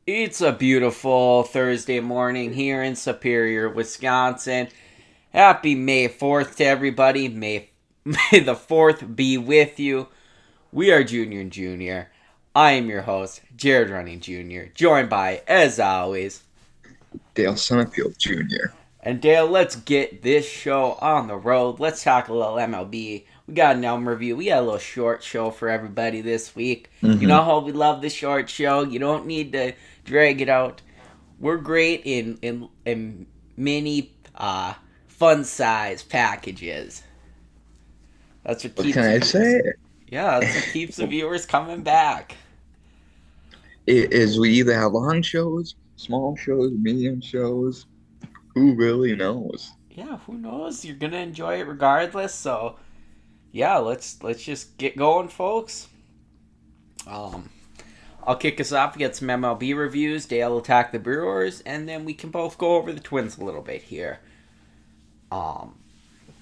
It's a beautiful Thursday morning here in Superior, Wisconsin. Happy May 4th to everybody. May the 4th be with you. We are Junior and Junior. I am your host, Jared Running Jr., joined by, as always, Dale Summerfield Jr. and Dale. Let's get this show on the road. Let's talk a little MLB. We got an album review. We got a little short show for everybody this week. You hmm know how we love the short show. You don't need to drag it out. We're great in mini fun size packages. That's what What can keeps I viewers. say? Yeah, that's what keeps the viewers coming back. Is we either have long shows, small shows, medium shows. Who really knows? Yeah, who knows? You're gonna enjoy it regardless. So yeah, let's just get going, folks. Um, I'll kick us off. We get some MLB reviews. Dale will attack the Brewers, and then we can both go over the Twins a little bit here. Um,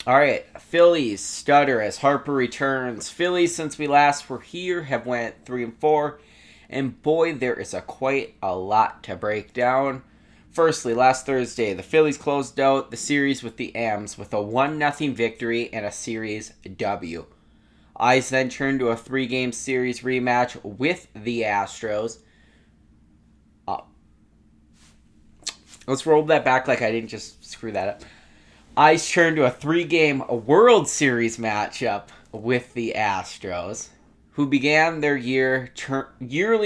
All right, Phillies stutter as Harper returns. Phillies, since we last were here, have went 3-4, and boy, there is quite a lot to break down. Firstly, last Thursday, the Phillies closed out the series with the M's with a 1-0 victory and a series W. Eyes then turned to a three-game series rematch with the Astros. Uh, let's roll that back like I didn't just screw that up. Eyes turned to a three-game World Series matchup with the Astros, who began their yearly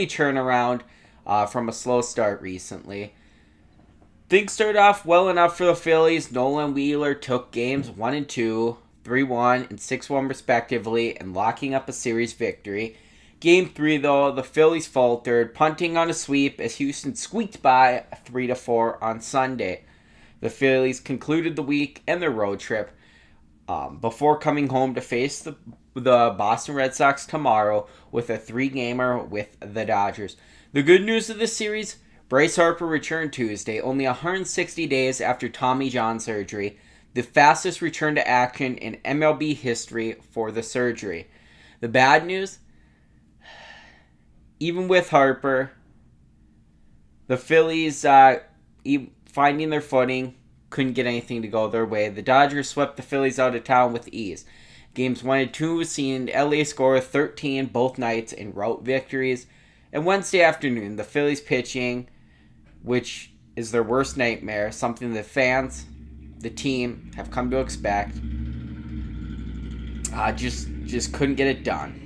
turnaround from a slow start recently. Things started off well enough for the Phillies. Nolan Wheeler took games 1 and 2, 3-1 and 6-1 respectively, and locking up a series victory. Game 3, though, the Phillies faltered, punting on a sweep as Houston squeaked by 3-4 on Sunday. The Phillies concluded the week and their road trip before coming home to face the Boston Red Sox tomorrow with a three-gamer with the Dodgers. The good news of this series, Bryce Harper returned Tuesday, only 160 days after Tommy John surgery, the fastest return to action in MLB history for the surgery. The bad news, even with Harper, the Phillies finding their footing, couldn't get anything to go their way. The Dodgers swept the Phillies out of town with ease. Games 1 and 2 seen LA score 13 both nights in rout victories. And Wednesday afternoon, the Phillies pitching, which is their worst nightmare, something the fans, the team, have come to expect, just couldn't get it done.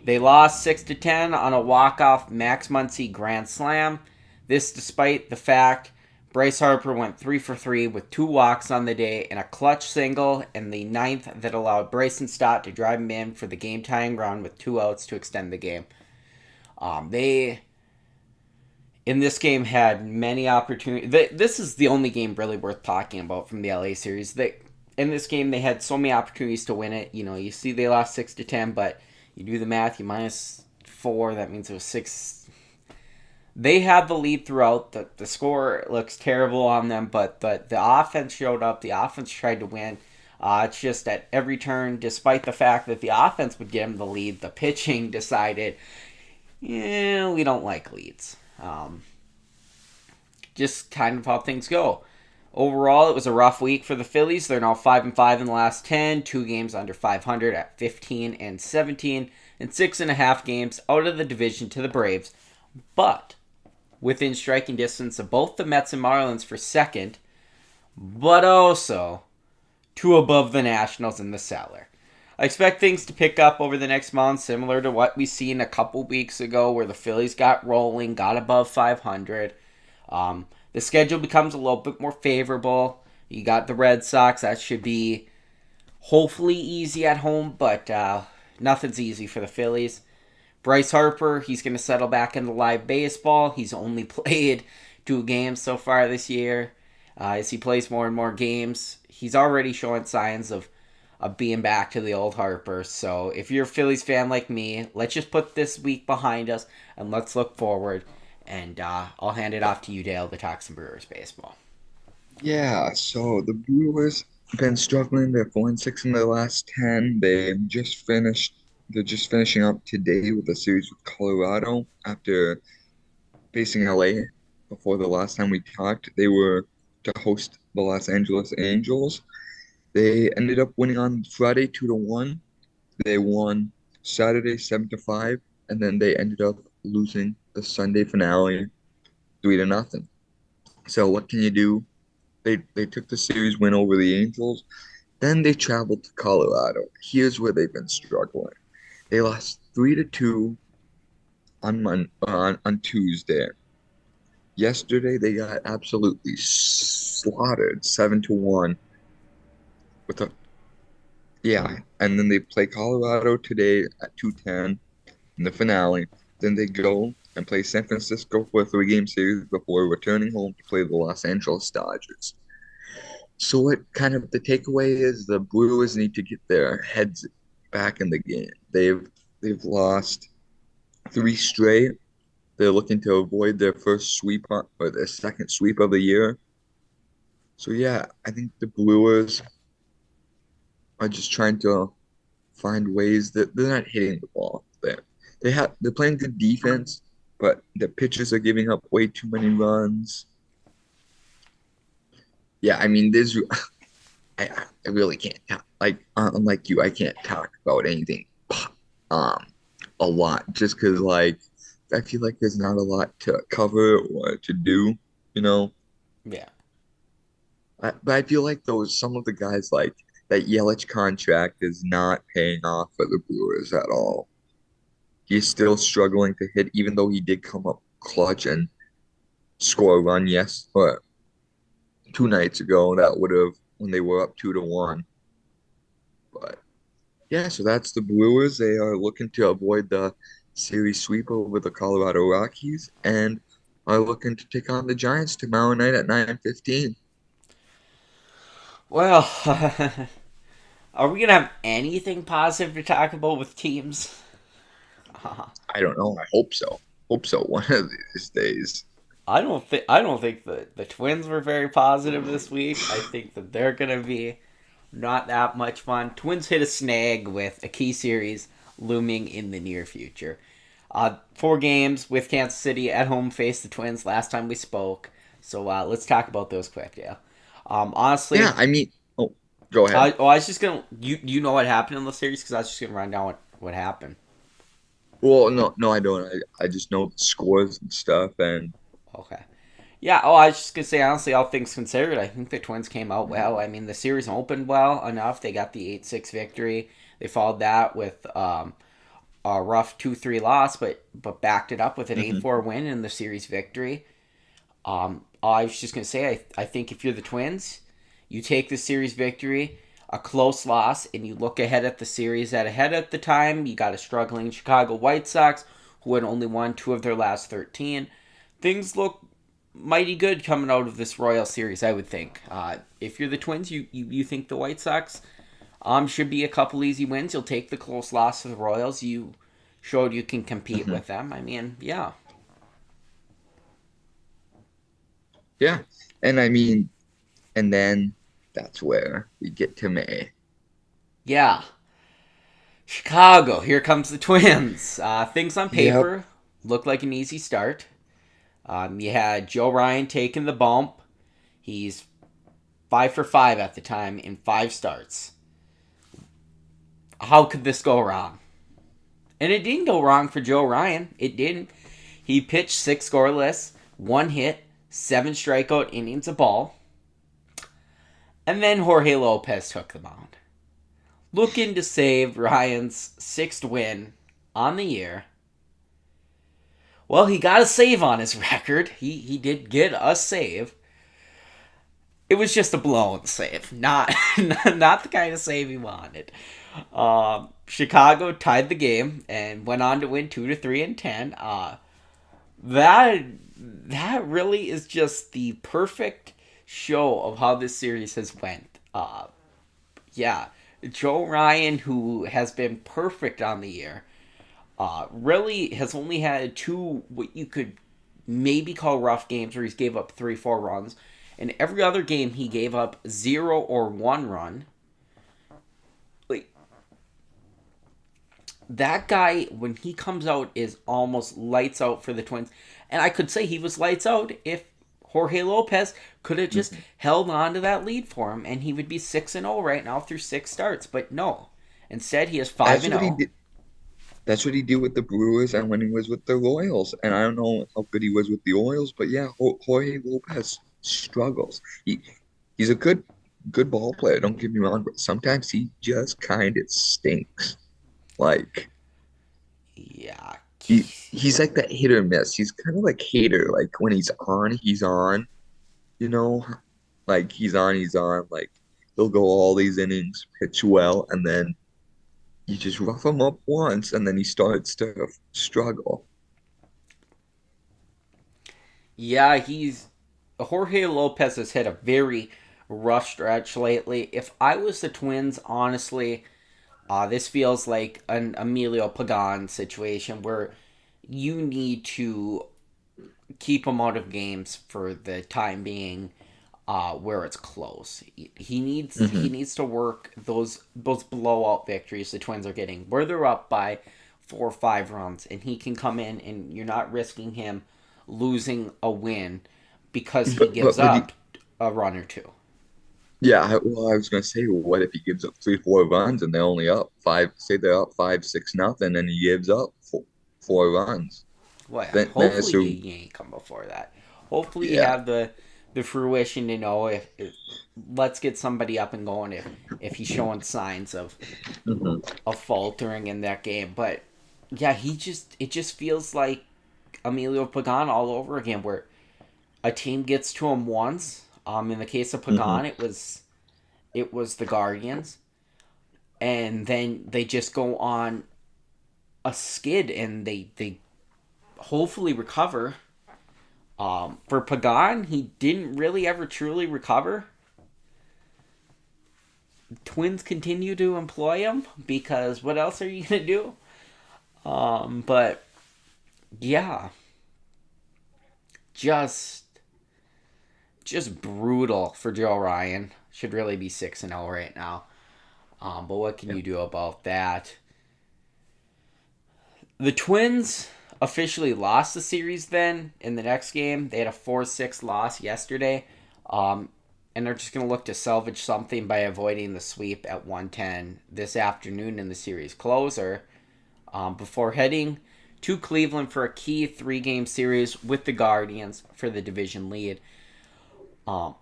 They lost 6-10 on a walk-off Max Muncy grand slam. This despite the fact Bryce Harper went 3 for 3 with two walks on the day and a clutch single in the ninth that allowed Bryson Stott to drive him in for the game tying run with two outs to extend the game. They in this game had many opportunities. This is the only game really worth talking about from the LA series. In this game they had so many opportunities to win it. You know, you see they lost 6-10, but you do the math, you minus 4, that means it was 6. They had the lead throughout. The score looks terrible on them, but the offense showed up. The offense tried to win. It's just at every turn, despite the fact that the offense would give them the lead, the pitching decided, yeah, we don't like leads. Just kind of how things go. Overall, it was a rough week for the Phillies. They're now 5-5 in the last 10, two games under 500 at 15-17, and 6.5 games out of the division to the Braves. But within striking distance of both the Mets and Marlins for second, but also two above the Nationals in the cellar. I expect things to pick up over the next month, similar to what we seen a couple weeks ago where the Phillies got rolling, got above 500. The schedule becomes a little bit more favorable. You got the Red Sox. That should be hopefully easy at home, but nothing's easy for the Phillies. Bryce Harper, he's going to settle back into live baseball. He's only played 2 games so far this year. As he plays more and more games, he's already showing signs of being back to the old Harper. So if you're a Phillies fan like me, let's just put this week behind us and let's look forward. And I'll hand it off to you, Dale, to talk some Brewers baseball. Yeah, so the Brewers been struggling. They're 4-6 in their last 10. They just finished. They're just finishing up today with a series with Colorado after facing LA before the last time we talked. They were to host the Los Angeles Angels. They ended up winning on Friday 2-1. They won Saturday 7-5, and then they ended up losing the Sunday finale 3-0. So what can you do? They took the series win over the Angels. Then they traveled to Colorado. Here's where they've been struggling. They lost 3-2 on Tuesday. Yesterday they got absolutely slaughtered 7-1 with a yeah, and then they play Colorado today at 2:10 in the finale. Then they go and play San Francisco for a three-game series before returning home to play the Los Angeles Dodgers. So what kind of the takeaway is the Brewers need to get their heads back in the game. They've lost three straight. They're looking to avoid their first sweep or their second sweep of the year. So yeah, I think the Brewers are just trying to find ways that they're not hitting the ball. They're playing good defense, but the pitchers are giving up way too many runs. Yeah, I mean, I really can't talk. Like unlike you, I can't talk about anything um a lot just because like I feel like there's not a lot to cover or to do, you know. Yeah. But I feel like those some of the guys like that Yelich contract is not paying off for the Brewers at all. He's still struggling to hit, even though he did come up clutch and score a run, yes, or 2 nights ago. That would have when they were up 2-1. But yeah, so that's the Brewers. They are looking to avoid the series sweep over the Colorado Rockies and are looking to take on the Giants tomorrow night at 9:15. Well, are we gonna have anything positive to talk about with teams? I don't know. I hope so. Hope so one of these days. I don't think the Twins were very positive this week. I think that they're gonna be not that much fun. Twins hit a snag with a key series looming in the near future. 4 games with Kansas City at home faced the Twins last time we spoke. So let's talk about those quick, yeah. Yeah, Honestly, I mean, oh, go ahead. I was just gonna you know what happened in the series because I was just gonna run down what happened. Well, no, no, I don't. I just know the scores and stuff, and Okay. Yeah, I was just gonna say honestly, all things considered, I think the Twins came out well. I mean, the series opened well enough. They got the 8-6 victory. They followed that with a rough 2-3 loss, but backed it up with an 8-4 win in the series victory. I was just gonna say, I think if you're the Twins, you take the series victory, a close loss, and you look ahead at the series ahead at the time. You got a struggling Chicago White Sox who had only won 2 of their last 13. Things look mighty good coming out of this Royal Series, I would think. If you're the Twins, you think the White Sox should be a couple easy wins. You'll take the close loss to the Royals. You showed you can compete mhm. with them. I mean, yeah. Yeah, and I mean, and then that's where we get to May. Yeah. Chicago, here comes the Twins. Things on Yep. paper look like an easy start. You had Joe Ryan taking the bump. He's 5 for 5 at the time in 5 starts. How could this go wrong? And it didn't go wrong for Joe Ryan. It didn't. He pitched 6 scoreless, 1 hit, 7 strikeout innings of ball. And then Jorge Lopez took the mound. Looking to save Ryan's 6th win on the year. Well, he got a save on his record. He did get a save. It was just a blown save, not the kind of save he wanted. Chicago tied the game and went on to win 2-3 in 10. That that really is just the perfect show of how this series has went. Yeah, Joe Ryan, who has been perfect on the year, really has only had 2 what you could maybe call rough games where he's gave up 3-4 runs. In every other game, he gave up 0 or 1 run. Like that guy, when he comes out, is almost lights out for the Twins. And I could say he was lights out if Jorge Lopez could have just Mhm. held on to that lead for him, and he would be 6-0 right now through 6 starts. But no. Instead, he is 5 That's and what he 0. did. That's what he did with the Brewers and when he was with the Royals. And I don't know how good he was with the Orioles, but yeah, Jorge Lopez struggles. He's a good ball player. Don't get me wrong, but sometimes he just kind of stinks. Like Yeah. he's like that hit or miss. He's kind of like Hater. Like when he's on, he's on. You know, like he's on, he's on. Like he'll go all these innings, pitch well, and then you just rough him up once, and then he starts to struggle. Yeah, he's Jorge Lopez has had a very rough stretch lately. If I was the Twins, honestly, this feels like an Emilio Pagan situation where you need to keep him out of games for the time being, where it's close. He Hmm. needs to work those blowout victories the Twins are getting, where they're up by 4 or 5 runs, and he can come in, and you're not risking him losing a win because he But gives but but he, up a run or two. yeah. Well, I was gonna say, what if he gives up 3, 4 runs and they're only up five? Say they're up 5, 6, nothing, and he gives up 4 runs. Well, yeah, Then it's hopefully a you ain't come before that. Hopefully you yeah. have the fruition to know if let's get somebody up and going if he's showing signs Hmm. of faltering in that game. But yeah, it just feels like Emilio Pagan all over again, where a team gets to him once. In the case of Hmm. Pagan, it was the Guardians, and then they just go on a skid, and they hopefully recover. For Pagan, he didn't really ever truly recover. Twins continue to employ him because what else are you gonna do? But yeah, just just brutal for Joe Ryan. Should really be 6-0 right now. But what can Yeah. you do about that? The Twins officially lost the series then in the next game. They had a 4-6 loss yesterday. Um, and they're just going to look to salvage something by avoiding the sweep at 110 this afternoon in the series closer, before heading to Cleveland for a key 3 game series with the Guardians for the division lead. Um,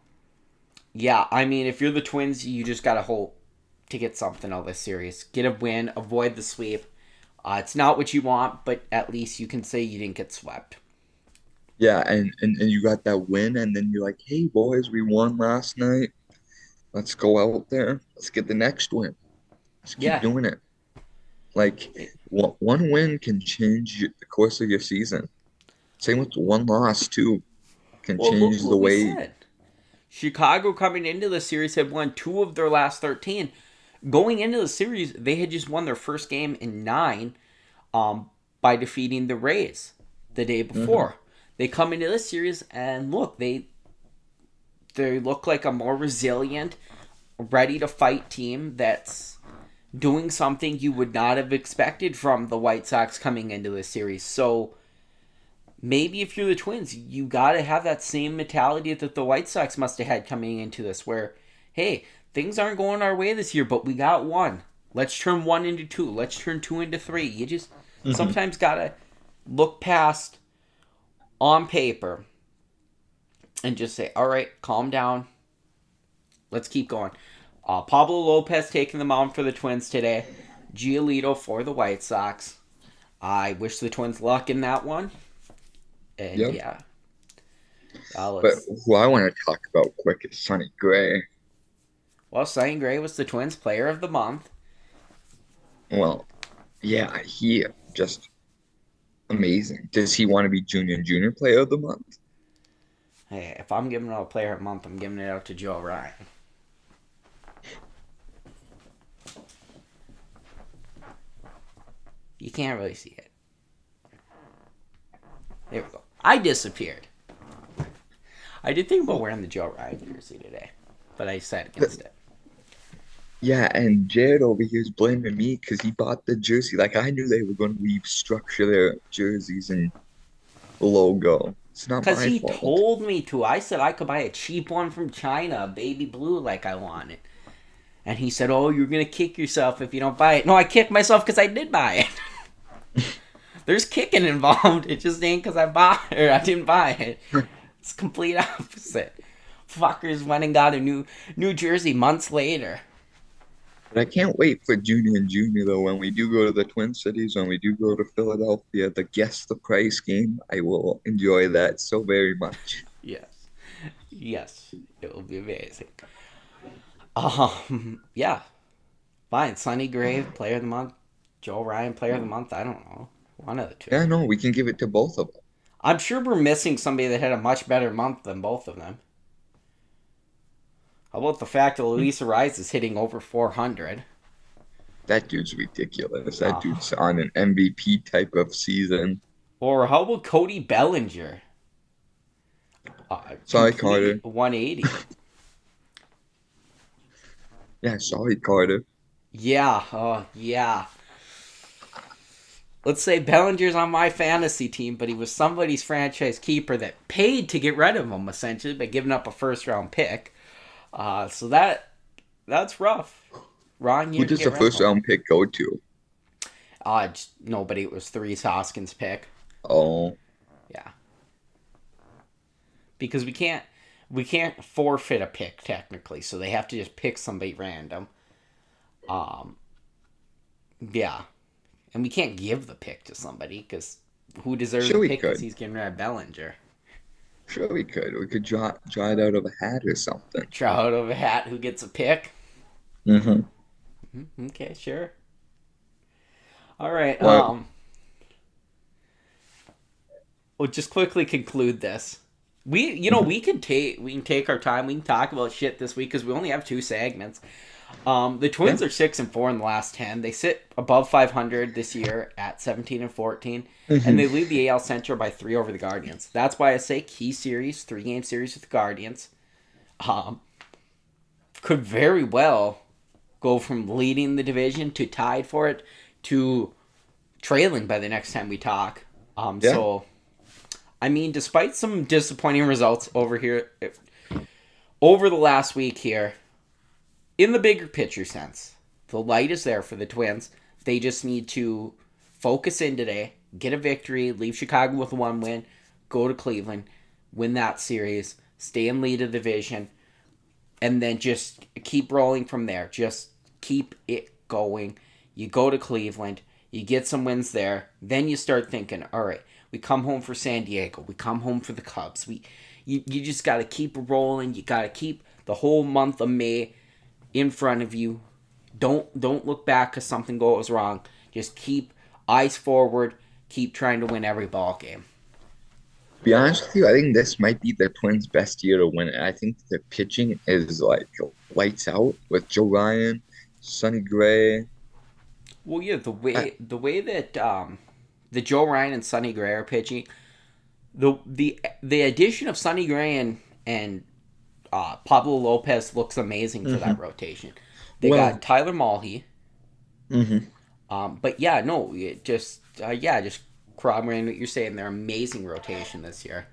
yeah, I mean, if you're the Twins, you just got to hope to get something out of this series. Get a win, avoid the sweep. It's not what you want, but at least you can say you didn't get swept. Yeah, and you got that win, and then you're like, hey boys, we won last night. Let's go out there. Let's get the next win. Let's keep Yeah. doing it. Like one win can change the course of your season. Same with one loss too. Can Well, look change the what we way. said. Chicago coming into the series had won 2 of their last 13. Going into the series, they had just won their first game in 9, by defeating the Rays the day Hmm. before. They come into this series and look, they look like a more resilient, ready to fight team that's doing something you would not have expected from the White Sox coming into this series. So maybe if you're the Twins, you got to have that same mentality that the White Sox must have had coming into this, where, hey, things aren't going our way this year, but we got one. Let's turn one into two. Let's turn two into three. You just Hmm. sometimes got to look past on paper and just say, all right, calm down. Let's keep going. Pablo Lopez taking the mound for the Twins today. Giolito for the White Sox. I wish the Twins luck in that one. And Yep. yeah, But let's. who I want to talk about quick is Sonny Gray. Well, Sonny Gray was the Twins Player of the Month. Well, yeah, he just amazing. Does he want to be junior player of the month? Hey, if I'm giving out a Player of the Month, I'm giving it out to Joe Ryan. You can't really see it. There we go. I disappeared. I did think about Well, wearing the Joe Ryan jersey today, but I decided th- against it. Yeah, and Jared over here is blaming me because he bought the jersey. Like I knew they were going to restructure their jerseys and logo. It's not Because my he fault. told me to. I said I could buy a cheap one from China, baby blue, like I wanted. And he said, "Oh, you're gonna kick yourself if you don't buy it." No, I kicked myself because I did buy it. There's kicking involved. It just ain't because I bought it or I didn't buy it. It's complete opposite. Fuckers went and got a New Jersey months later. But I can't wait for Junior and Junior though. When we do go to the Twin Cities, when we do go to Philadelphia, the Guess the Price game, I will enjoy that so very much. Yes, yes, it will be amazing. Yeah, fine. Sonny Gray, Player of the Month. Joe Ryan, Player of the Month. I don't know, one of the two. Yeah, no, we can give it to both of them. I'm sure we're missing somebody that had a much better month than both of them. How about the fact that Luis Ariz is hitting over 400? That dude's ridiculous. That Uh, dude's on an MVP type of season. or how about Cody Bellinger? Sorry, Complete Carter. 180. Yeah, sorry, Carter. Yeah, yeah. Let's say Bellinger's on my fantasy team, but he was somebody's franchise keeper that paid to get rid of him, essentially, by giving up a first round pick. So that's rough. Wrong Who year to does get the rid of first him. round pick go to? Nobody. It was Threes Hoskins' pick. Oh, Yeah, because we can't forfeit a pick technically, so they have to just pick somebody random. Um, yeah, and we can't give the pick to somebody because who deserves a sure we pick because could. he's getting rid of Bellinger. Sure we could. We could draw it out of a hat or something. Draw out of a hat who gets a pick. Mm-hmm. Okay, sure. All right. What? We'll just quickly conclude this. We can take our time. We can talk about shit this week because we only have two segments. The Yeah. Twins are 6-4 in the last 10. They sit above 500 this year at 17-14, and they Mm-hmm. lead the AL Central by 3 over the Guardians. That's why I say key series, 3-game series with the Guardians. Um, could very well go from leading the division to tied for it to trailing by the next time we talk. Yeah. So I mean, despite some disappointing results over the last week here, in the bigger picture sense, the light is there for the Twins. They just need to focus in today, get a victory, leave Chicago with one win, go to Cleveland, win that series, stay in lead of the division, and then just keep rolling from there. Just keep it going. You go to Cleveland, you get some wins there, then you start thinking, all right, we come home for San Diego, we come home for the Cubs. You just got to keep rolling. You got to keep the whole month of May in front of you. Don't look back because something goes wrong. Just keep eyes forward. Keep trying to win every ball game. To be honest with you, I think this might be the Twins' best year to win it. I think the pitching is like lights out with Joe Ryan, Sonny Gray. Well, yeah, the I, way that the Joe Ryan and Sonny Gray are pitching, the addition of Sonny Gray and Pablo Lopez looks amazing for that hmm rotation. They got Well, Tyler Mahle. hmm But yeah, no, just corroborating what you're saying. They're amazing rotation this year.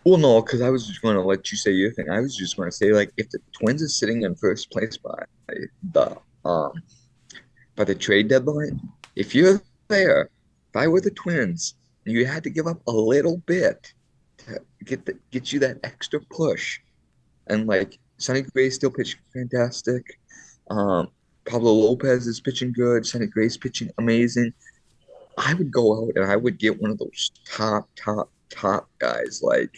well, no, because I was just going to let you say your thing. I was just going to say, like, if the Twins are sitting in first place the um by the trade deadline, if you're there, if I were the Twins, and you had to give up a little bit to get you that extra push, and like Sonny Gray's still pitching fantastic, um, Pablo Lopez is pitching good, Sonny Gray's pitching amazing. I would go out and I would get one of those top guys. Like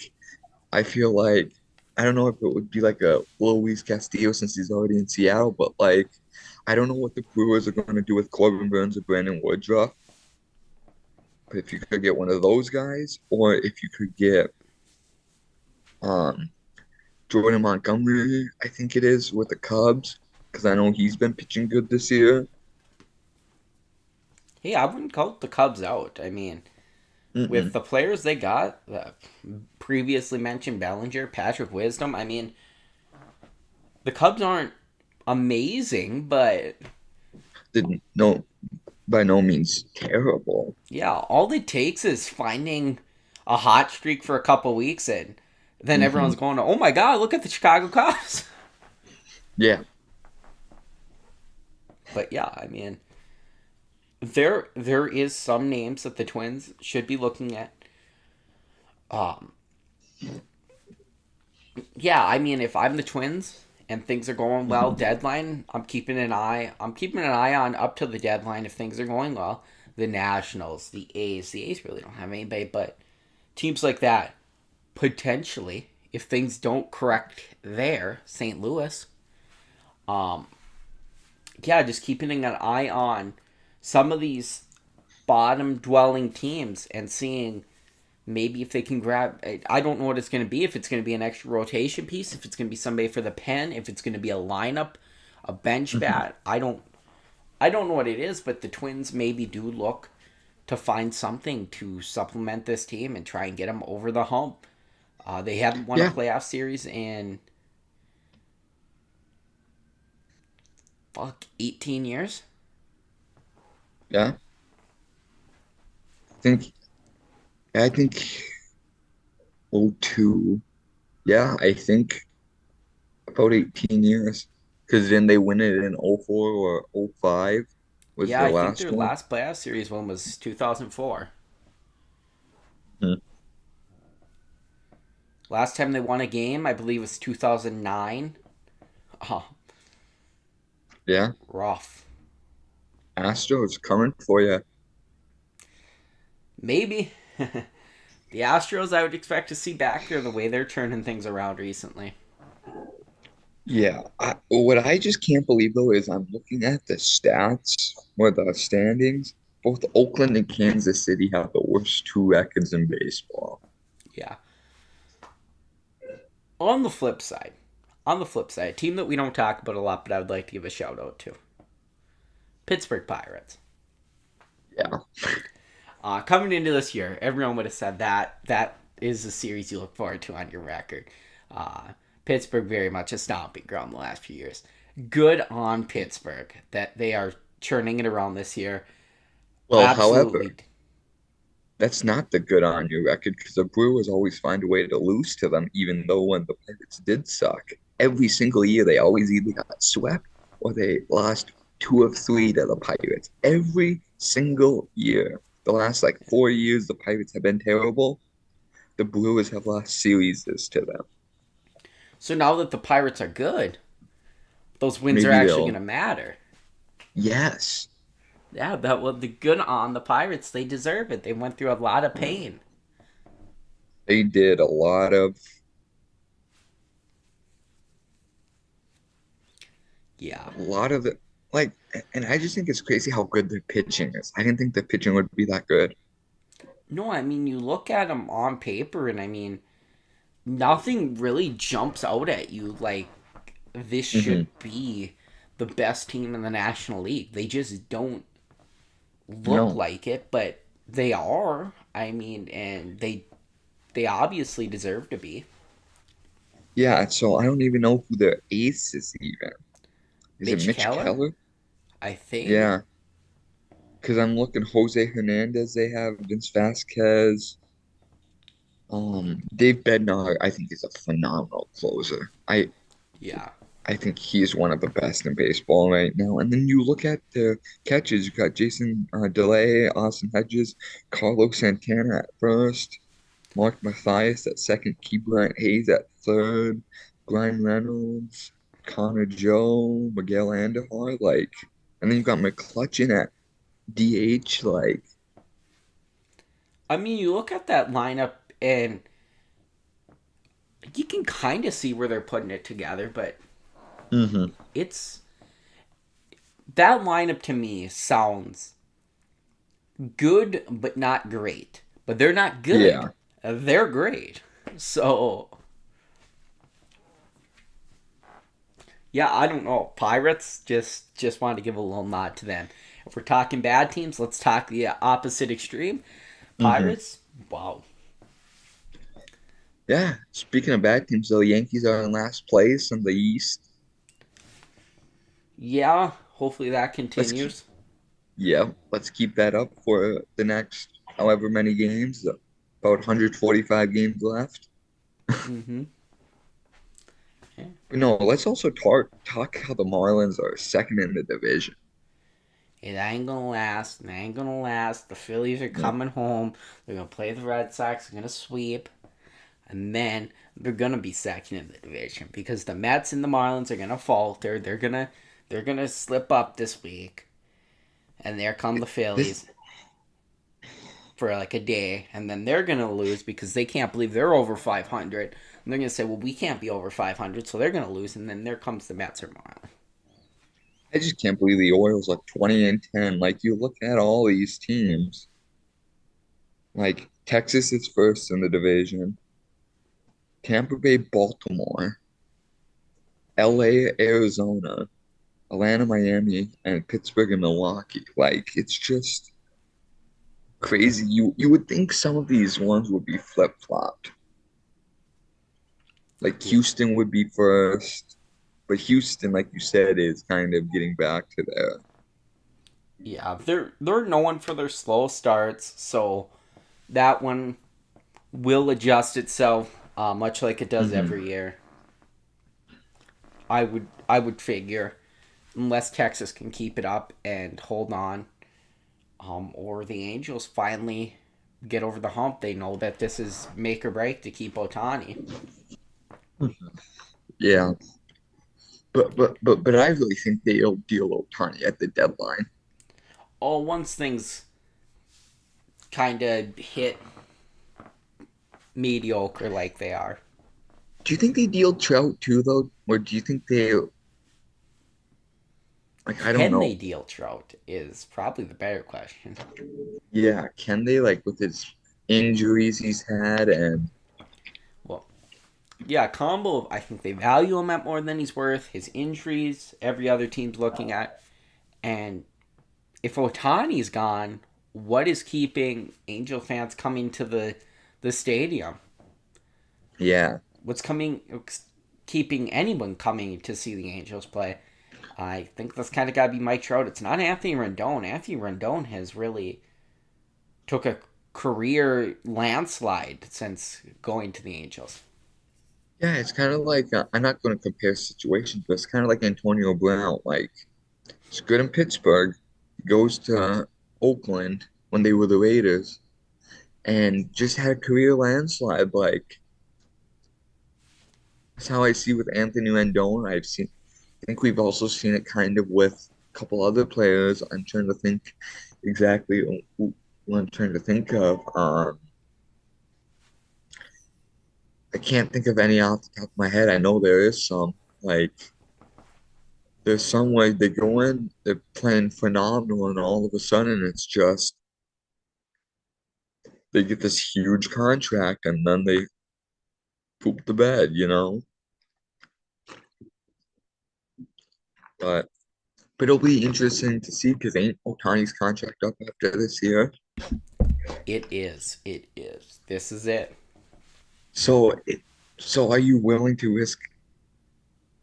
I feel like I don't know if it would be like a Luis Castillo since he's already in Seattle, but like I don't know what the Brewers are going to do with Corbin Burns or Brandon Woodruff. But if you could get one of those guys, or if you could get um Jordan Montgomery, I think it is with the Cubs, because I know he's been pitching good this year. Hey, I wouldn't count the Cubs out. I mean, with Mm-mm. the players they got, previously mentioned Bellinger, Patrick Wisdom. I mean, the Cubs aren't amazing, but Didn't no by no means terrible. yeah, all it takes is finding a hot streak for a couple weeks, and then Hmm. everyone's going, "Oh my God, look at the Chicago Cubs!" Yeah, But yeah, I mean, there is some names that the Twins should be looking at. Um, yeah, I mean, if I'm the Twins and things are going well, hmm, deadline, I'm keeping an eye. I'm keeping an eye on up to the deadline if things are going well. The Nationals, the A's. The A's really don't have anybody, but teams like that potentially, if things don't correct there, St. Louis. Um, yeah, just keeping an eye on some of these bottom dwelling teams and seeing maybe if they can grab. I don't know what it's going to be. If it's going to be an extra rotation piece, if it's going to be somebody for the pen, if it's going to be a lineup, a bench hmm. bat. I don't know what it is, but the Twins maybe do look to find something to supplement this team and try and get them over the hump. They haven't won a Yeah, playoff series in 18 years. yeah. Think I think '02. Yeah, I think about 18 years. Because then they win it in '04 or '05 was Yeah, their I think last their one. last playoff series one was 2004. Hmm. Last time they won a game, I believe, was 2009. Oh, Yeah, rough. Astros coming for you. Maybe. The Astros, I would expect to see back there the way they're turning things around recently. Yeah, what I just can't believe though is I'm looking at the stats or the standings. Both Oakland and Kansas City have the worst two records in baseball. Yeah. On the flip side, a team that we don't talk about a lot, but I would like to give a shout out to Pittsburgh Pirates. Yeah, Coming into this year, everyone would have said that is the series you look forward to on your record. Uh, Pittsburgh very much a stomping ground the last few years. Good on Pittsburgh that they are churning it around this year. well, however, Absolutely, that's not the good on your record because the Brewers always find a way to lose to them, even though when the Pirates did suck, every single year they always either got swept or they lost two of three to the Pirates. Every single year. The last like 4 years, the Pirates have been terrible. The Brewers have lost series to them. so now that the Pirates are good, those wins are Maybe actually going they'll. to matter. Yes, Yeah, that was the good on the Pirates. They deserve it. They went through a lot of pain. they did Yeah. a lot of the like, and I just think it's crazy how good their pitching is. I didn't think the pitching would be that good. No, I mean, you look at them on paper, and I mean, nothing really jumps out at you like this Hmm. should be the best team in the National League. They just don't look No, like it, but they are. I mean, and they obviously deserve to be. yeah. So I don't even know who their ace is even. Is it Mitch Mitch Keller, Keller? I think. Yeah, because I'm looking Jose Hernandez. They have Vince Vasquez. Dave Bednar, I think is a phenomenal closer. Yeah. I think he's one of the best in baseball right now. And then you look at the catches. You got Jason DeLay, Austin Hedges, Carlos Santana at first, Mark Mathias at second, Key Bryant Hayes at third, Brian Reynolds, Connor Joe, Miguel Andujar, like, and then you got McCutcheon at DH, like, I mean, you look at that lineup and you can kind of see where they're putting it together, but hmm, it's that lineup to me sounds good but not great. But they're not good. yeah, They're great. So yeah, I don't know. Pirates just wanted to give a little nod to them. If we're talking bad teams, let's talk the opposite extreme. hmm, Pirates, wow. yeah. Speaking of bad teams, though, Yankees are in last place in the East. Yeah, hopefully that Let's keep, continues. yeah, let's keep that up for the next however many games. About 145 games left. Mm-hmm. Yeah. No, let's also talk how the Marlins are second in the division. It ain't gonna last. It ain't gonna last. The Phillies are No, coming home. They're gonna play the Red Sox. They're gonna sweep, and then they're gonna be second in the division because the Mets and the Marlins are gonna falter. They're gonna slip up this week, and there come the this, Phillies for like a day, and then they're gonna lose because they can't believe they're over 500. And they're gonna say, "Well, we can't be over 500," so they're gonna lose, and then there comes the Mets or Marlins. I just can't believe the Orioles are 20 and 10. Like you look at all these teams, like Texas is first in the division, Tampa Bay, Baltimore, LA, Arizona, Atlanta, Miami, and Pittsburgh and Milwaukee. Like it's just crazy. You would think some of these ones would be flip-flopped. Like Yeah, Houston would be first, but Houston, like you said, is kind of getting back to there. yeah, they're known for their slow starts, so that one will adjust itself, much like it does Hmm. every year. I would figure, unless Texas can keep it up and hold on, or the Angels finally get over the hump. They know that this is make or break to keep Otani. Yeah, but I really think they'll deal Ohtani at the deadline. Oh, once things kind of hit mediocre like they are, Do you think they deal Trout too, though, or do you think they like? I don't can they know. deal Trout is probably the better question. Yeah, can they like with his injuries he's had and Well, yeah, combo. I think they value him at more than he's worth. His injuries, every other team's looking at, and if Otani's gone, what is keeping Angel fans coming to the stadium? yeah, What's keeping anyone coming to see the Angels play? I think that's kind of got to be Mike Trout. It's not Anthony Rendon. Anthony Rendon has really took a career landslide since going to the Angels. yeah, it's kind of like I'm not going to compare situations, but it's kind of like Antonio Brown. Like he's good in Pittsburgh, goes to Oakland when they were the Raiders, and just had a career landslide. Like that's how I see with Anthony Rendon. I think we've also seen it kind of with a couple other players. I'm trying to think exactly who I'm trying to think of. I can't think of any off the top of my head. I know there is some. Like there's some way they go in, they're playing phenomenal, and all of a sudden it's just they get this huge contract and then they poop the bed. But it'll be interesting to see because ain't Otani's contract up after this year. It is. It is. This is it. So so are you willing to risk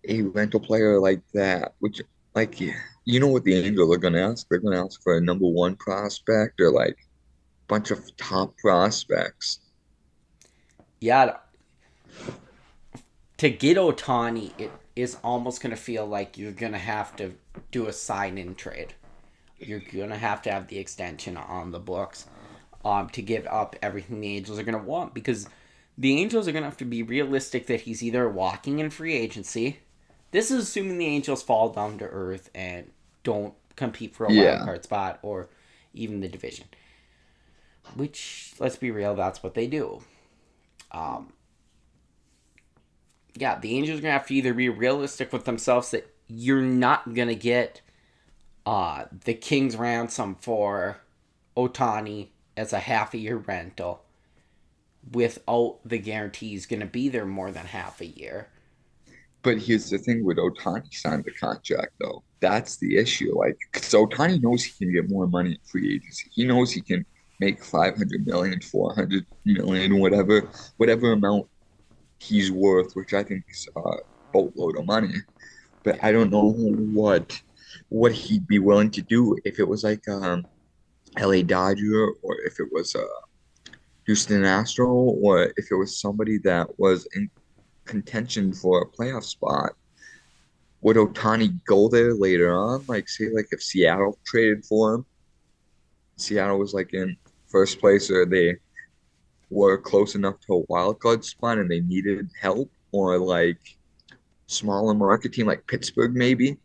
a rental player like that? Which like you know what the Angels are gonna ask? They're gonna ask for a number one prospect or like bunch of top prospects. Yeah, to get Otani, it is almost going to feel like you're going to have to do a sign in trade. You're going to have the extension on the books to give up everything the Angels are going to want because the Angels are going to have to be realistic that he's either walking in free agency. This is assuming the Angels fall down to earth and don't compete for a wild Yeah. card spot or even the division. Which, let's be real, that's what they do. Um, yeah, the Angels are gonna have to either be realistic with themselves that you're not gonna get the King's ransom for Otani as a half a year rental without the guarantee he's gonna be there more than half a year. But here's the thing with Otani signed the contract though. That's the issue. Like, because Otani knows he can get more money in free agency. He knows he can make 500 million, 400 million, whatever amount he's worth, which I think is a boatload of money. But Yeah. I don't know what. what he'd be willing to do if it was like LA Dodger or if it was Houston Astro or if it was somebody that was in contention for a playoff spot. Would Otani go there later on? Like, say, like if Seattle traded for him, Seattle was like in first place, or they were close enough to a wild card spot and they needed help, or like smaller market team like Pittsburgh, maybe.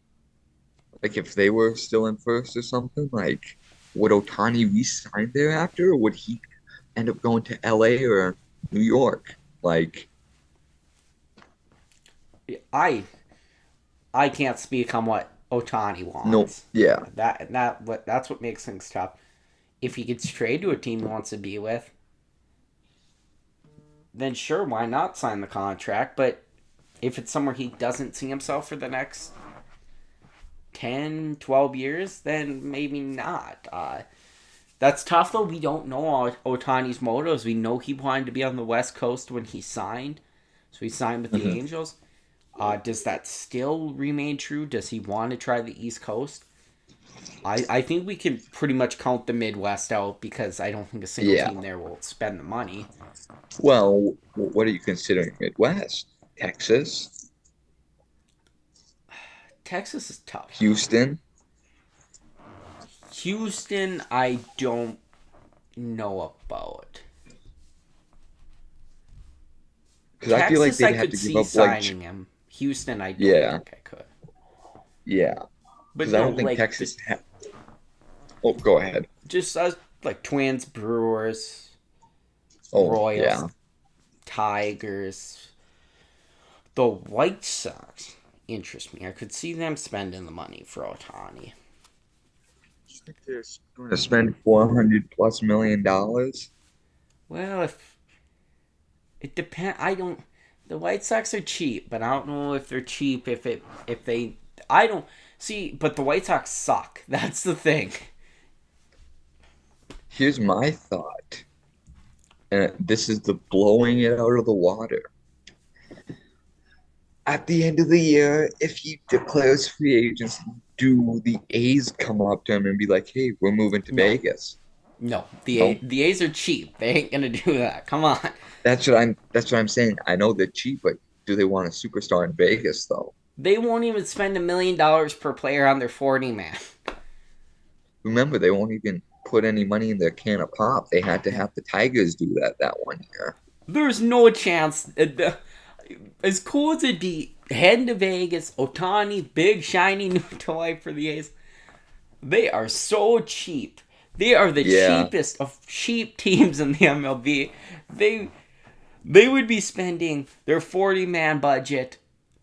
Like if they were still in first or something, like would Otani re-sign there after, or would he end up going to LA or New York? Like, I I can't speak on what Otani no, wants. yeah, That's what makes things tough. If he gets traded to a team he wants to be with, then sure, why not sign the contract? But if it's somewhere he doesn't see himself for the next 10, 12 years, then maybe not. That's tough, though. We don't know Otani's motives. We know he wanted to be on the West Coast when he signed. So he signed with the hmm Angels. Does that still remain true? Does he want to try the East Coast? I think we can pretty much count the Midwest out because I don't think a single yeah. team there will spend the money. Well, what are you considering Midwest? Texas, Texas is tough. Houston? Houston, I don't know about. Because I feel like Texas, I they'd have could to give see up like, signing him. Houston, I don't yeah, think I could. yeah. But Because I no, don't think like Texas. Oh, go ahead. just like Twins, Brewers, Oh, Royals, yeah. Tigers, the White Sox interest me. I could see them spending the money for Otani. You think they're going to spend 400 plus $1 million? Well, if it depends, I don't. The White Sox are cheap, but I don't know if they're cheap. If they, I don't see. But the White Sox suck. That's the thing. Here's my thought, and this is the blowing it out of the water. At the end of the year, if he declares free agency, do the A's come up to him and be like, "Hey, we're moving to No, Vegas"? no. No, The A's are cheap. They ain't gonna do that. Come on. that's what I'm saying. I know they're cheap, but do they want a superstar in Vegas though? They won't even spend $1 million per player on their 40 man. Remember, they won't even put any money in their can of pop. They had to have the Tigers do that one year. There's no chance. As cool as it'd be, heading to Vegas, Otani, big shiny new toy for the A's. They are so cheap. They are the Yeah, cheapest of cheap teams in the MLB. They they would be spending their 40 man budget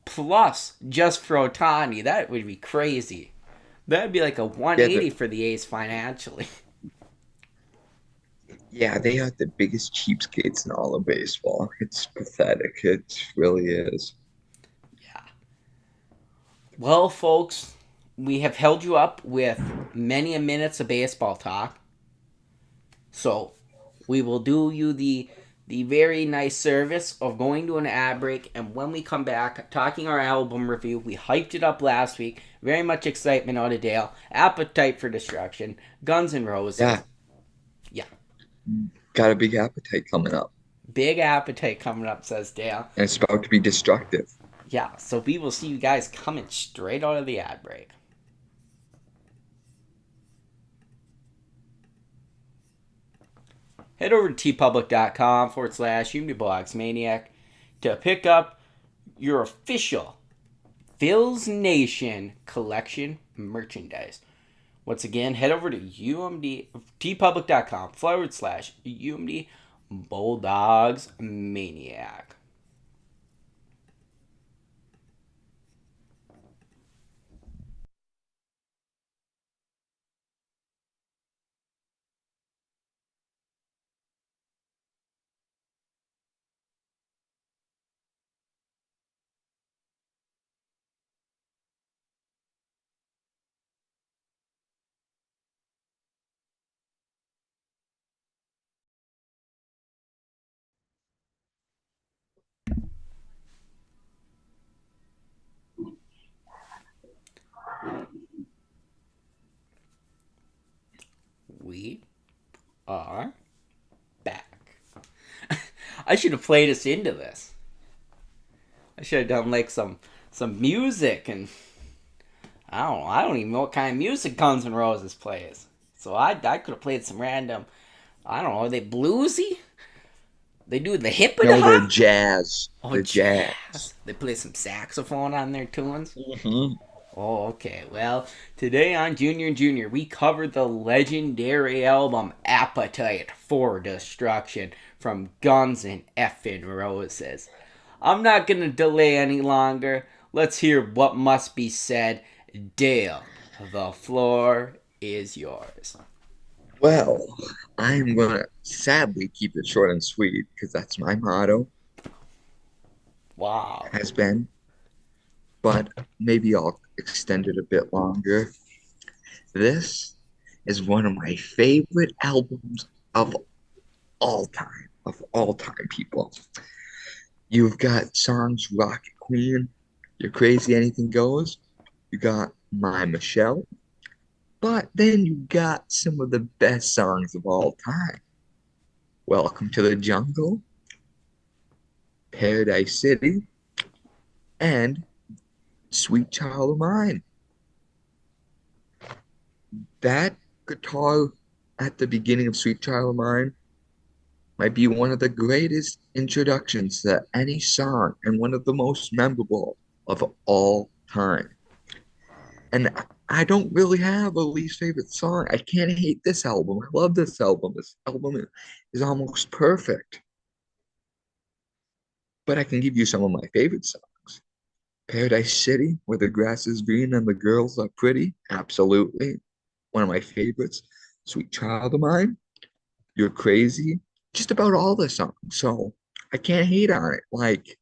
plus just for Otani. That would be crazy. That'd be like a yeah, 180 for the A's financially. yeah. They are the biggest cheapskates in all of baseball. It's pathetic. It really is. Yeah. Well, folks, we have held you up with many a minutes of baseball talk. So we will do you the very nice service of going to an ad break, and when we come back, talking our album review. We hyped it up last week. Very much excitement out of Dale. Appetite for Destruction. Guns N' Yeah, Roses. Yeah. got a big appetite coming up, Big appetite coming up, says Dale. and it's about to be destructive. Yeah, so we will see you guys coming straight out of the ad break. Head over to tpublic.com/Unity Dogs Maniac to pick up your official Phil's Nation collection merchandise. Once again, head over to tpublic.com/UMD Bulldogs Maniac. we are back. I should have played us into this. I should have done like some music and I don't even know what kind of music Guns N' Roses plays. So I could have played some random. I don't know. Are they bluesy? They do the hip and No, they're hop. jazz. Oh, They're jazz. jazz. They play some saxophone on their tunes. Hmm. Oh, okay. Well, today on Junior and Junior, we covered the legendary album Appetite for Destruction from Guns N' Effin' Roses. I'm not going to delay any longer. Let's hear what must be said. Dale, the floor is yours. Well, I'm gonna sadly keep it short and sweet because that's my motto, Wow. has been, but maybe I'll extend it a bit longer. This is one of my favorite albums of of all time, people. You've got songs Rocket Queen, You're Crazy, Anything Goes. You got My Michelle. But then you got some of the best songs of all time. Welcome to the Jungle, Paradise City, and Sweet Child of Mine. That guitar at the beginning of Sweet Child of Mine might be one of the greatest introductions to any song and one of the most memorable of all time. And I don't really have a least favorite song. I can't hate this album. I love this album. This album is almost perfect. But I can give you some of my favorite songs. Paradise City, where the grass is green and the girls are pretty. Absolutely. One of my favorites. Sweet Child of Mine. You're Crazy. Just about all the songs. So I can't hate on it. Like,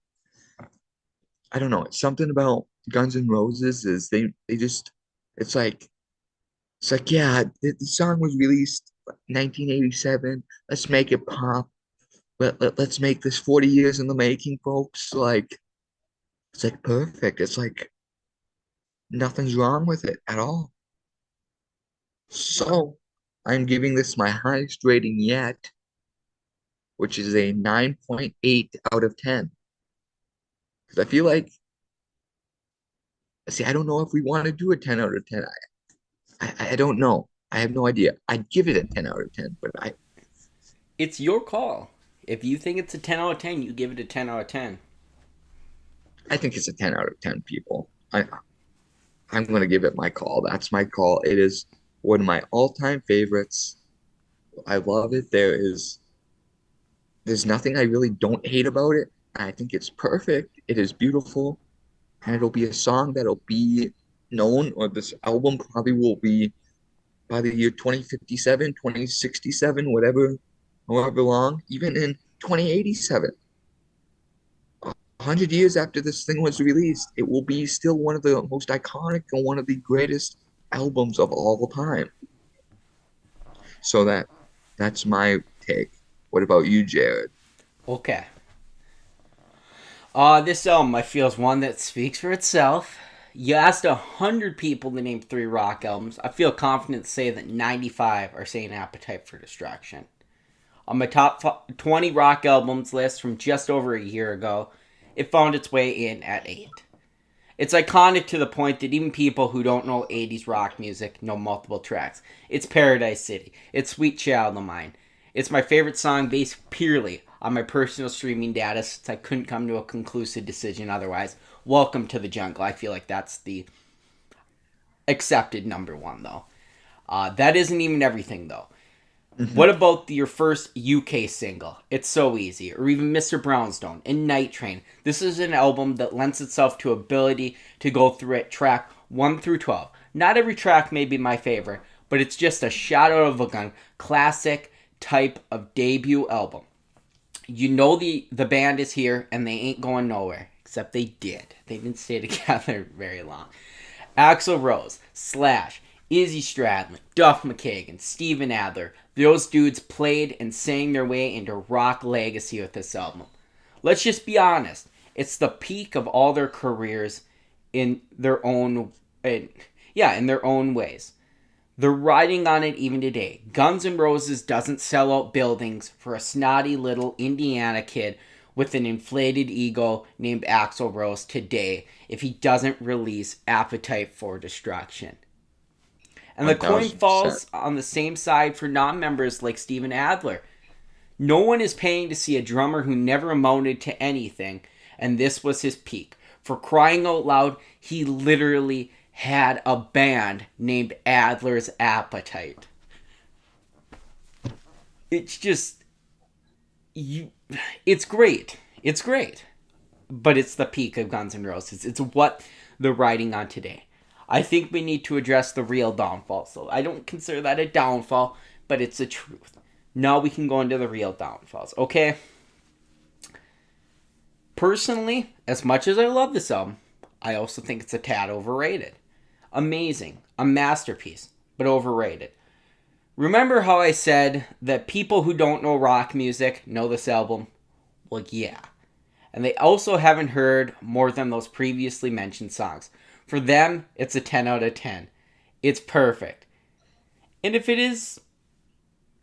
I don't know. It's something about Guns N' Roses is they just it's like yeah, the song was released 1987. Let's make it pop. Let's make this 40 years in the making, folks. Like it's like perfect. It's like nothing's wrong with it at all. So I'm giving this my highest rating yet, which is a 9.8 out of 10. Because I feel like, see, I don't know if we want to do a 10 out of 10. I don't know. I have no idea. I'd give it a 10 out of 10, but It's your call. If you think it's a 10 out of 10, you give it a 10 out of 10. I think it's a 10 out of 10, people. I'm going to give it my call. That's my call. It is one of my all-time favorites. I love it. There's nothing I really don't hate about it. I think it's perfect. It is beautiful. And it'll be a song that'll be known, or this album probably will be by the year 2057, 2067, whatever, however long, even in 2087. 100 years after this thing was released, it will be still one of the most iconic and one of the greatest albums of all time. So that's my take. What about you, Jared? Okay. This album I feel is one that speaks for itself. You asked 100 people to name 3 rock albums. I feel confident to say that 95 are saying Appetite for Destruction. On my top 20 rock albums list from just over a year ago, it found its way in at 8. It's iconic to the point that even people who don't know 80s rock music know multiple tracks. It's Paradise City. It's Sweet Child of Mine. It's my favorite song based purely on my personal streaming data since I couldn't come to a conclusive decision otherwise. Welcome to the Jungle. I feel like that's the accepted number 1, though. That isn't even everything, though. Mm-hmm. What about your first UK single, It's So Easy, or even Mr. Brownstone and Night Train? This is an album that lends itself to ability to go through it track 1 through 12. Not every track may be my favorite, but it's just a shot out of a gun, classic type of debut album. You know the band is here and they ain't going nowhere, except they did. They didn't stay together very long. Axl Rose, Slash, Izzy Stradlin, Duff McKagan, Steven Adler, those dudes played and sang their way into rock legacy with this album. Let's just be honest. It's the peak of all their careers in their own ways. They're riding on it even today. Guns N' Roses doesn't sell out buildings for a snotty little Indiana kid with an inflated ego named Axl Rose today if he doesn't release Appetite for Destruction. And the coin 1000%. falls on the same side for non-members like Steven Adler. No one is paying to see a drummer who never amounted to anything, and this was his peak. For crying out loud, he literally had a band named Adler's Appetite. It's just you it's great. It's great. But it's the peak of Guns N' Roses. It's what they're riding on today. I think we need to address the real downfall. So I don't consider that a downfall, but it's a truth. Now we can go into the real downfalls. Okay? Personally, as much as I love this album, I also think it's a tad overrated. Amazing. A masterpiece, but overrated. Remember how I said that people who don't know rock music know this album? Well, yeah. And they also haven't heard more than those previously mentioned songs. For them, it's a 10 out of 10. It's perfect. And if it is,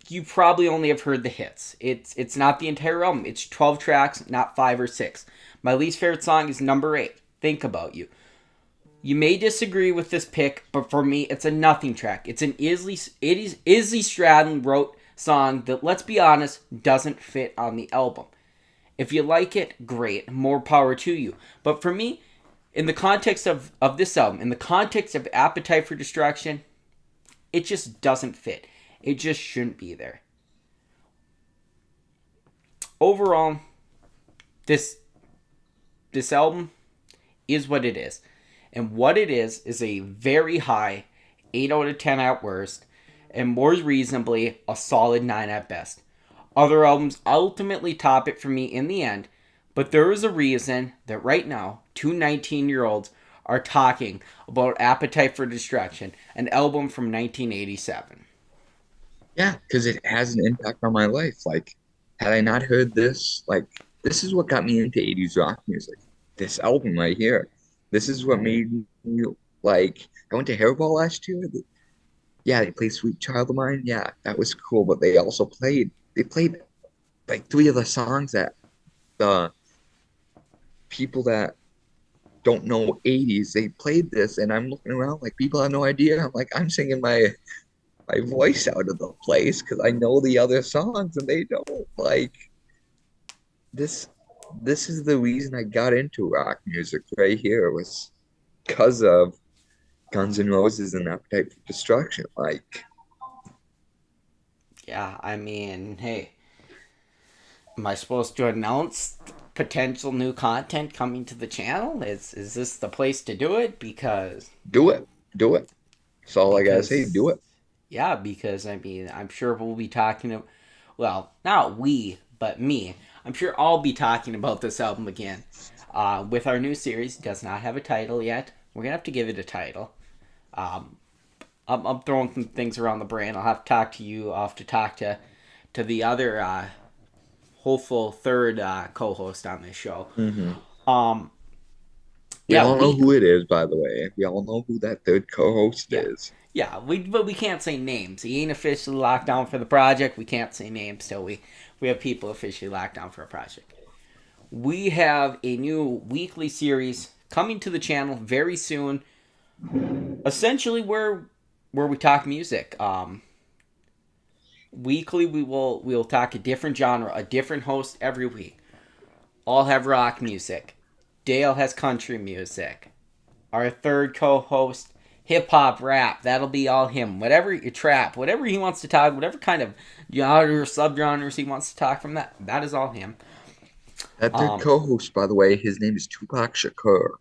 you probably only have heard the hits. It's not the entire album. It's 12 tracks, not 5 or 6. My least favorite song is number 8, Think About You. You may disagree with this pick, but for me, it's a nothing track. It's an Izzy Stradlin wrote song that, let's be honest, doesn't fit on the album. If you like it, great. More power to you. But for me, in the context of this album, in the context of Appetite for Destruction, it just doesn't fit. It just shouldn't be there. Overall, this album is what it is. And what it is a very high 8 out of 10 at worst, and more reasonably, a solid 9 at best. Other albums ultimately top it for me in the end, but there is a reason that right now, two 19-year-olds are talking about Appetite for Destruction, an album from 1987. Yeah, because it has an impact on my life. Like, had I not heard this, like, this is what got me into 80s rock music. This album right here. This is what made me, like, I went to Hairball last year. Yeah, they played Sweet Child of Mine. Yeah, that was cool. But they played like three of the songs that the people that don't know 80s, they played this. And I'm looking around like people have no idea. I'm like, I'm singing my voice out of the place because I know the other songs and they don't. Like, this this is the reason I got into rock music right here was because of Guns N' Roses and Appetite for Destruction. Like, Yeah, I mean, hey, am I supposed to announce potential new content coming to the channel? Is this the place to do it? do it, do it. That's all I gotta say. Because Do it. yeah, because I mean, I'm sure we'll be talking to, well, not we, but me. I'm sure I'll be talking about this album again. With our new series, does not have a title yet. We're gonna have to give it a title. Um, I'm throwing some things around the brain. I'll have to talk to you. I'll have to talk to the other hopeful third co-host on this show. Hmm. Um, We yeah, all know who it is, by the way. We all know who that third co-host yeah, is. but we can't say names. He ain't officially locked down for the project. We can't say names till we have people officially locked down for a project. We have a new weekly series coming to the channel very soon. Essentially, where we talk music. Weekly, we'll talk a different genre, a different host every week. All have rock music. Dale has country music. Our third co-host, hip hop, rap. That'll be all him. Whatever you trap, whatever he wants to talk, whatever kind of genre or subgenres he wants to talk from, that is all him. That third Um, co-host, by the way, his name is Tupac Shakur.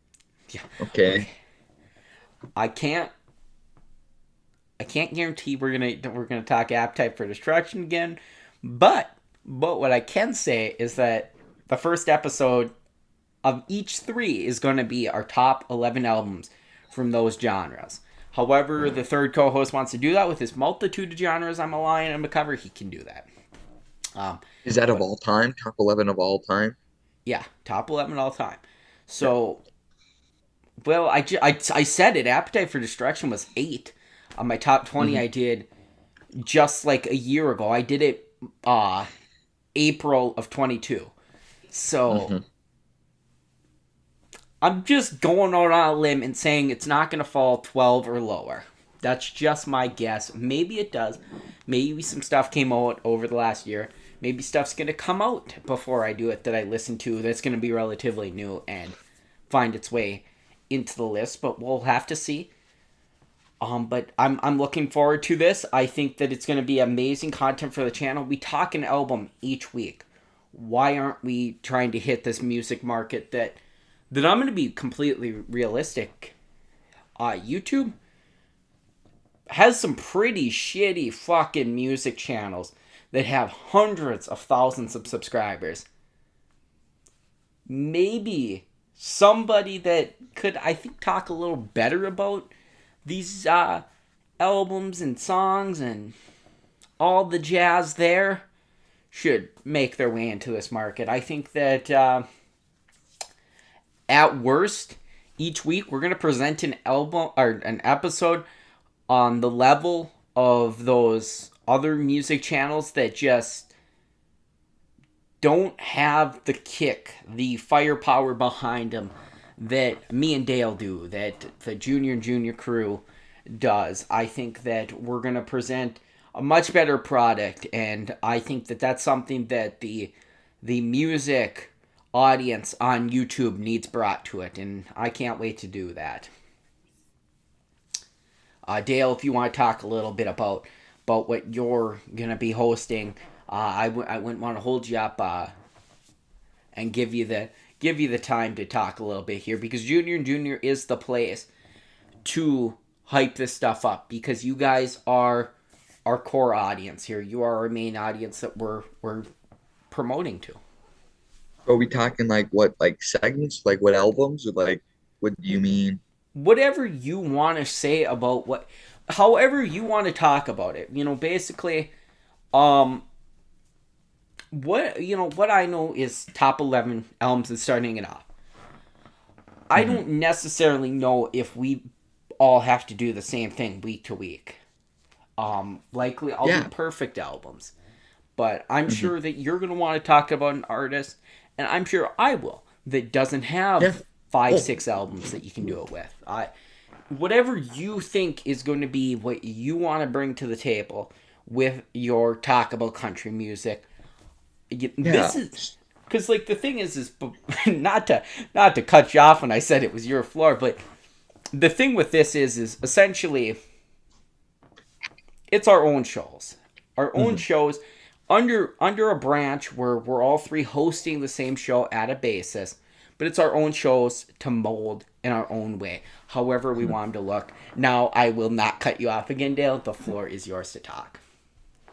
yeah. Okay. Okay. I can't guarantee we're gonna talk Appetite for Destruction again, but what I can say is that the first episode of each three is going to be our top 11 albums from those genres. However, the third co-host wants to do that with his multitude of genres I'm allowing him to cover, he can do that. Um, Is that of but all time? Top 11 of all time? yeah, top 11 all time. Yeah. So, well, I said it. Appetite for Destruction was 8. My top 20 Hmm. I did just like a year ago. I did it April of 22. So Hmm. I'm just going out on a limb and saying it's not going to fall 12 or lower. That's just my guess. Maybe it does. Maybe some stuff came out over the last year. Maybe stuff's going to come out before I do it that I listen to that's going to be relatively new and find its way into the list, but we'll have to see. But I'm looking forward to this. I think that it's going to be amazing content for the channel. We talk an album each week. Why aren't we trying to hit this music market that I'm going to be completely realistic? YouTube has some pretty shitty fucking music channels that have hundreds of thousands of subscribers. Maybe somebody that could, I think, talk a little better about these albums and songs and all the jazz there should make their way into this market. I think that at worst, each week we're gonna present an album or an episode on the level of those other music channels that just don't have the kick, the firepower behind them that me and Dale do, that the Junior and Junior crew does. I think that we're going to present a much better product, and I think that that's something that the music audience on YouTube needs brought to it, and I can't wait to do that. Dale, if you want to talk a little bit about what you're gonna be hosting, I wouldn't want to hold you up and give you the time to talk a little bit here because Junior and Junior is the place to hype this stuff up because you guys are our core audience here. You are our main audience that we're promoting to. Are we talking like what, like segments, like what albums, or like what do you mean? Whatever you want to say about what, however you want to talk about it. Basically, um, what I know is top 11 albums and starting it off. I Hmm. don't necessarily know if we all have to do the same thing week to week. Likely I'll do Yeah. perfect albums, but I'm Hmm. sure that you're going to want to talk about an artist, and I'm sure I will, that doesn't Yeah. have five, Oh, 6 albums that you can do it with. Whatever you think is going to be what you want to bring to the table with your talk about country music. yeah. This is because like the thing is not to cut you off when I said it was your floor, but the thing with this is essentially it's our own shows. Our own Hmm. shows under a branch where we're all three hosting the same show at a basis, but it's our own shows to mold in our own way, however we want them to look. Now, I will not cut you off again, Dale. The floor is yours to talk.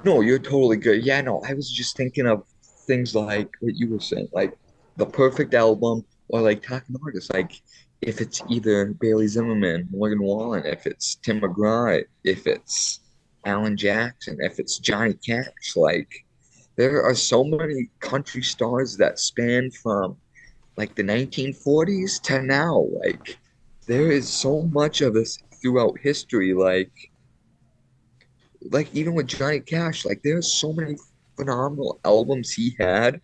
No, you're totally good. Yeah, no, I was just thinking of things like what you were saying, like the perfect album, or like talking artists, like if it's either Bailey Zimmerman, Morgan Wallen, if it's Tim McGraw, if it's Alan Jackson, if it's Johnny Cash, like there are so many country stars that span from like the 1940s to now. Like there is so much of this throughout history, like even with Johnny Cash, like there's so many phenomenal albums he had.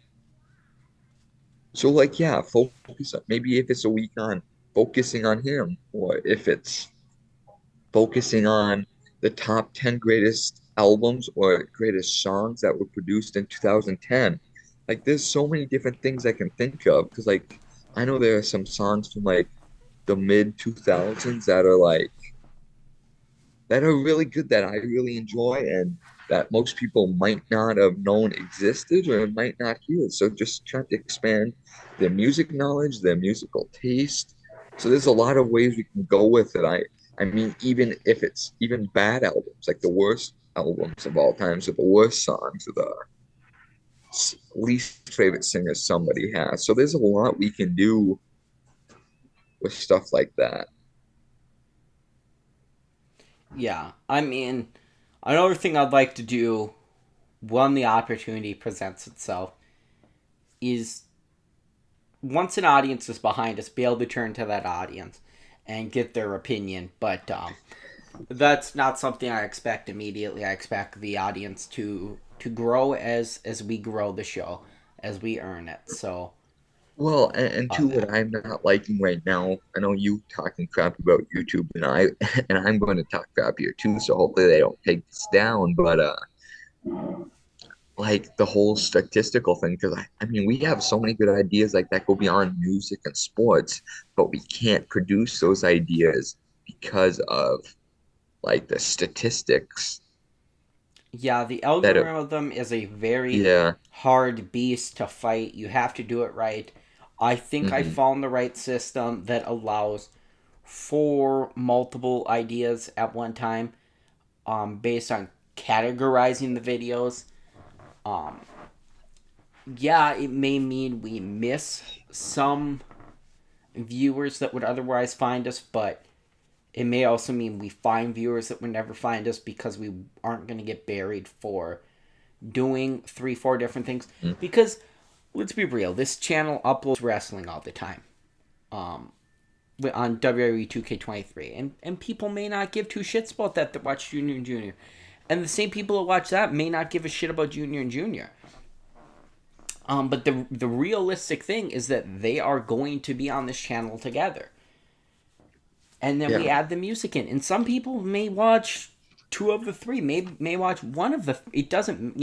So like yeah, focus on maybe if it's a week on focusing on him, or if it's focusing on the top 10 greatest albums or greatest songs that were produced in 2010. Like there's so many different things I can think of because like I know there are some songs from like the mid 2000s that are really good that I really enjoy and that most people might not have known existed or might not hear. So just trying to expand their music knowledge, their musical taste. So there's a lot of ways we can go with it. I mean, even if it's even bad albums, like the worst albums of all times, or the worst songs, or the least favorite singer somebody has. So there's a lot we can do with stuff like that. Yeah, I mean, another thing I'd like to do when the opportunity presents itself is once an audience is behind us, be able to turn to that audience and get their opinion. But That's not something I expect immediately. I expect the audience to grow as we grow the show, as we earn it. So Well, and two, on what that. I'm not liking right now, I know you talking crap about YouTube, and I and I'm going to talk crap here too. So hopefully they don't take this down. But like the whole statistical thing, because I mean we have so many good ideas like that go beyond music and sports, but we can't produce those ideas because of like the statistics Yeah, the that it, algorithm is a very yeah. hard beast to fight. You have to do it right. I think I Hmm. found the right system that allows for multiple ideas at one time, based on categorizing the videos. Um, yeah, it may mean we miss some viewers that would otherwise find us, but it may also mean we find viewers that would never find us because we aren't going to get buried for doing three, four different things. Because let's be real, this channel uploads wrestling all the time. Um, on WWE 2K23, and people may not give two shits about that watch Junior and Junior, and the same people that watch that may not give a shit about Junior and Junior. But the realistic thing is that they are going to be on this channel together, and then we Yeah. add the music in. And some people may watch two of the three, may watch one of the. It doesn't,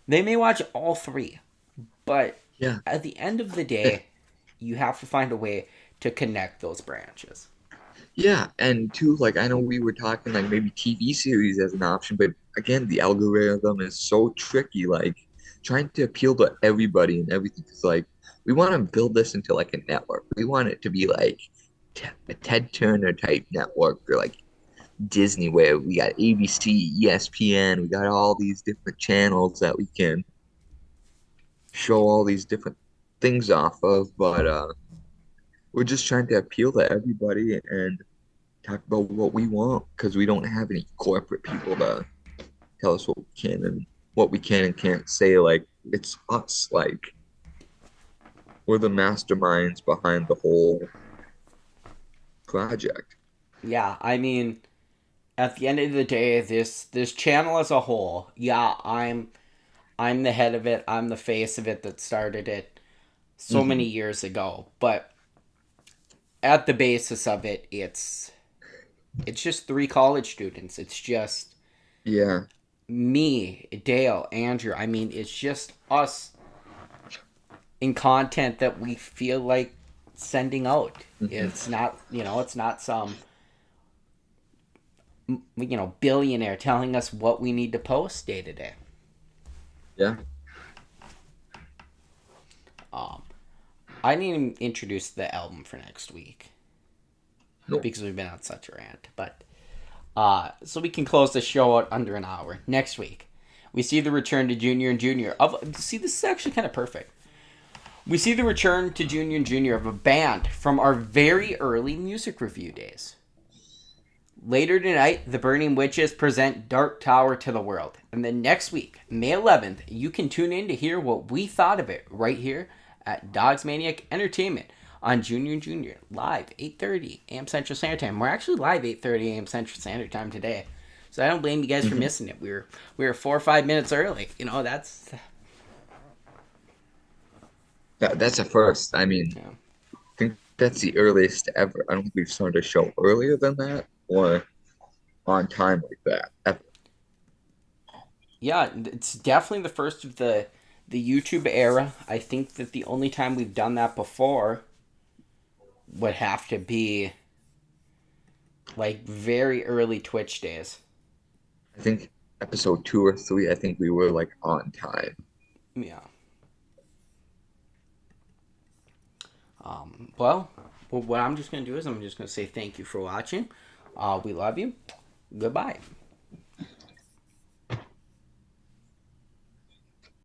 they may watch all three, but Yeah. at the end of the day, you have to find a way to connect those branches. Yeah, and two, like I know we were talking like maybe TV series as an option, but again, the algorithm is so tricky, like trying to appeal to everybody and everything. It's like we want to build this into like a network. We want it to be like a Ted Turner type network or like Disney where we got ABC, ESPN, we got all these different channels that we can show all these different things off of, but we're just trying to appeal to everybody and talk about what we want because we don't have any corporate people to tell us what we can and can't say. Like it's us. Like we're the masterminds behind the whole project. Yeah, I mean, at the end of the day, this channel as a whole, yeah, I'm the head of it. I'm the face of it that started it so many Hmm. years ago. But at the basis of it, it's just three college students. It's just Yeah. me, Dale, Andrew. I mean, it's just us in content that we feel like sending out. Hmm. It's not some billionaire telling us what we need to post day to day. Yeah. Um, I need to introduce the album for next week No. because we've been on such a rant. But so we can close the show out under an hour. Next week, we see the return to Junior and Junior. See, this is actually kind of perfect. We see the return to Junior and Junior of a band from our very early music review days. Later tonight, the Burning Witches present Dark Tower to the world. And then next week, May 11th, you can tune in to hear what we thought of it right here at Dogs Maniac Entertainment on Junior and Junior, live 8:30 a.m. Central Standard Time. We're actually live 8:30 a.m. Central Standard Time today. So I don't blame you guys for Hmm. missing it. We were 4 or 5 minutes early. That's That's a first. I mean, you know, I think that's the earliest ever. I don't think we've started a show earlier than that or on time like that. yeah, it's definitely the first of the YouTube era. I think that the only time we've done that before would have to be like very early Twitch days. I think episode 2 or 3, I think we were like on time. Yeah. Well, what I'm just gonna do is I'm just gonna say thank you for watching. We love you. Goodbye.